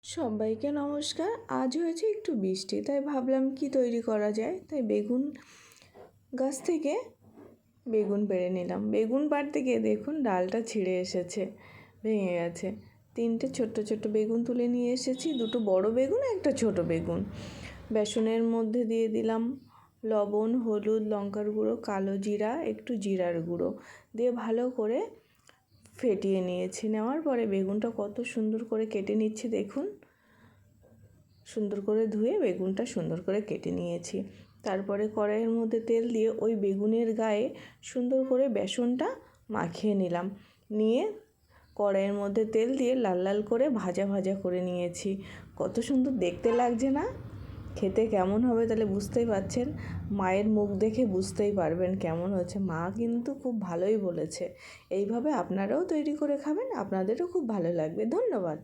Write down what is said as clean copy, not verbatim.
সবাইকে নমস্কার। আজ হয়েছে একটু বৃষ্টি, তাই ভাবলাম কি তৈরি করা যায়। তাই বেগুন গাছ থেকে বেগুন পেড়ে নিলাম। বেগুন পাড়তে গিয়ে দেখুন ডালটা ছিঁড়ে এসেছে, ভেঙে গেছে। 3টে ছোট্ট ছোট্ট বেগুন তুলে নিয়ে এসেছি, 2টো বড় বেগুন, একটা ছোট বেগুন। বেসনের মধ্যে দিয়ে দিলাম লবণ, হলুদ, লঙ্কার গুঁড়ো, কালো জিরা, একটু জিরার গুঁড়ো দিয়ে ভালো করে ফেটিয়ে নিয়েছি। নেওয়ার পরে বেগুনটা কত সুন্দর করে কেটে নিচ্ছি দেখুন। সুন্দর করে ধুয়ে বেগুনটা সুন্দর করে কেটে নিয়েছি। তারপরে কড়াইয়ের মধ্যে তেল দিয়ে ওই বেগুনের গায়ে সুন্দর করে বেসনটা মাখিয়ে নিলাম। নিয়ে কড়াইয়ের মধ্যে তেল দিয়ে লাল লাল করে ভাজা ভাজা করে নিয়েছি। কত সুন্দর দেখতে লাগছে না? খেতে কেমন হবে তাহলে বুঝতেই পারছেন। মায়ের মুখ দেখে বুঝতেই পারবেন কেমন হয়েছে। মা কিন্তু খুব ভালোই বলেছে। এইভাবে আপনারাও তৈরি করে খাবেন, আপনাদেরও খুব ভালো লাগবে। ধন্যবাদ।